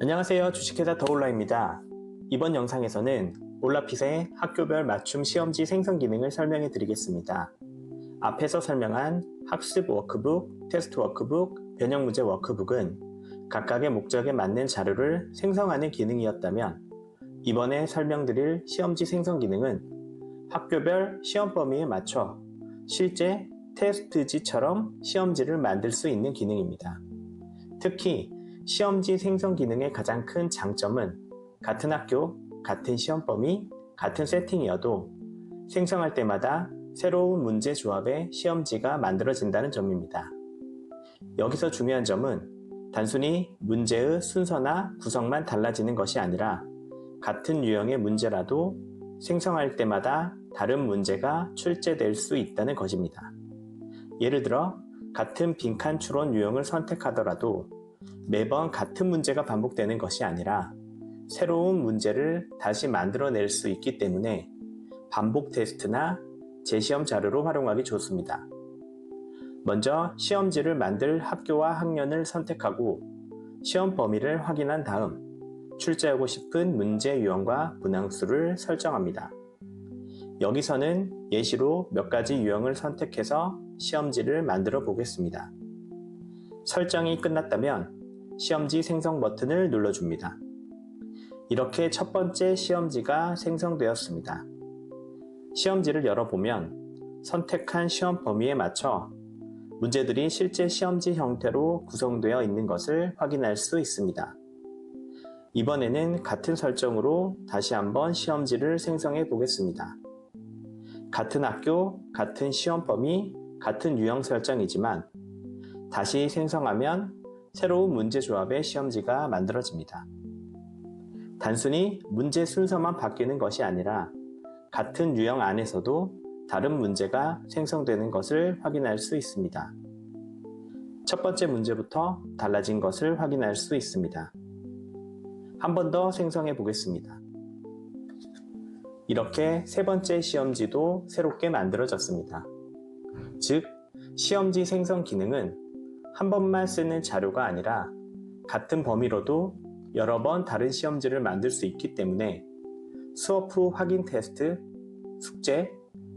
안녕하세요. 주식회사 더올라입니다. 이번 영상에서는 올라핏의 학교별 맞춤 시험지 생성 기능을 설명해 드리겠습니다. 앞에서 설명한 학습 워크북, 테스트 워크북, 변형 문제 워크북은 각각의 목적에 맞는 자료를 생성하는 기능이었다면 이번에 설명드릴 시험지 생성 기능은 학교별 시험 범위에 맞춰 실제 테스트지처럼 시험지를 만들 수 있는 기능입니다. 특히 시험지 생성 기능의 가장 큰 장점은 같은 학교, 같은 시험 범위, 같은 세팅이어도 생성할 때마다 새로운 문제 조합의 시험지가 만들어진다는 점입니다. 여기서 중요한 점은 단순히 문제의 순서나 구성만 달라지는 것이 아니라 같은 유형의 문제라도 생성할 때마다 다른 문제가 출제될 수 있다는 것입니다. 예를 들어 같은 빈칸 추론 유형을 선택하더라도 매번 같은 문제가 반복되는 것이 아니라 새로운 문제를 다시 만들어낼 수 있기 때문에 반복 테스트나 재시험 자료로 활용하기 좋습니다. 먼저 시험지를 만들 학교와 학년을 선택하고 시험 범위를 확인한 다음 출제하고 싶은 문제 유형과 문항수를 설정합니다. 여기서는 예시로 몇 가지 유형을 선택해서 시험지를 만들어 보겠습니다. 설정이 끝났다면 시험지 생성 버튼을 눌러줍니다. 이렇게 첫 번째 시험지가 생성되었습니다. 시험지를 열어보면 선택한 시험 범위에 맞춰 문제들이 실제 시험지 형태로 구성되어 있는 것을 확인할 수 있습니다. 이번에는 같은 설정으로 다시 한번 시험지를 생성해 보겠습니다. 같은 학교, 같은 시험 범위, 같은 유형 설정이지만 다시 생성하면 새로운 문제 조합의 시험지가 만들어집니다. 단순히 문제 순서만 바뀌는 것이 아니라 같은 유형 안에서도 다른 문제가 생성되는 것을 확인할 수 있습니다. 첫 번째 문제부터 달라진 것을 확인할 수 있습니다. 한 번 더 생성해 보겠습니다. 이렇게 세 번째 시험지도 새롭게 만들어졌습니다. 즉, 시험지 생성 기능은 한 번만 쓰는 자료가 아니라 같은 범위로도 여러 번 다른 시험지를 만들 수 있기 때문에 수업 후 확인 테스트, 숙제,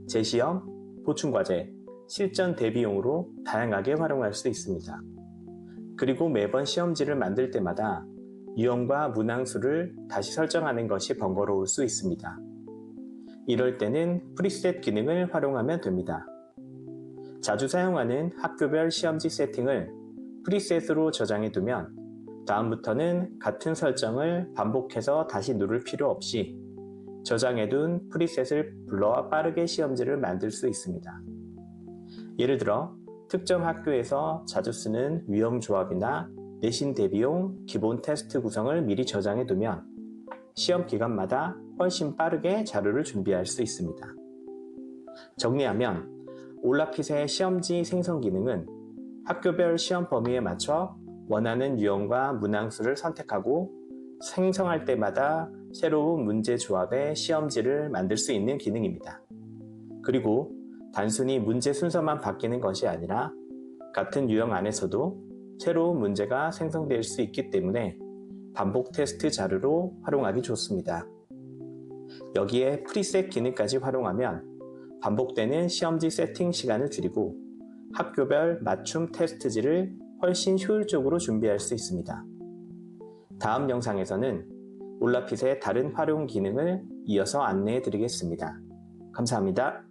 재시험, 보충과제, 실전 대비용으로 다양하게 활용할 수 있습니다. 그리고 매번 시험지를 만들 때마다 유형과 문항수를 다시 설정하는 것이 번거로울 수 있습니다. 이럴 때는 프리셋 기능을 활용하면 됩니다. 자주 사용하는 학교별 시험지 세팅을 프리셋으로 저장해 두면 다음부터는 같은 설정을 반복해서 다시 누를 필요 없이 저장해둔 프리셋을 불러 빠르게 시험지를 만들 수 있습니다. 예를 들어 특정 학교에서 자주 쓰는 유형 조합이나 내신 대비용 기본 테스트 구성을 미리 저장해 두면 시험 기간마다 훨씬 빠르게 자료를 준비할 수 있습니다. 정리하면 올라핏의 시험지 생성 기능은 학교별 시험 범위에 맞춰 원하는 유형과 문항수를 선택하고 생성할 때마다 새로운 문제 조합의 시험지를 만들 수 있는 기능입니다. 그리고 단순히 문제 순서만 바뀌는 것이 아니라 같은 유형 안에서도 새로운 문제가 생성될 수 있기 때문에 반복 테스트 자료로 활용하기 좋습니다. 여기에 프리셋 기능까지 활용하면 반복되는 시험지 세팅 시간을 줄이고 학교별 맞춤 테스트지를 훨씬 효율적으로 준비할 수 있습니다. 다음 영상에서는 올라핏의 다른 활용 기능을 이어서 안내해 드리겠습니다. 감사합니다.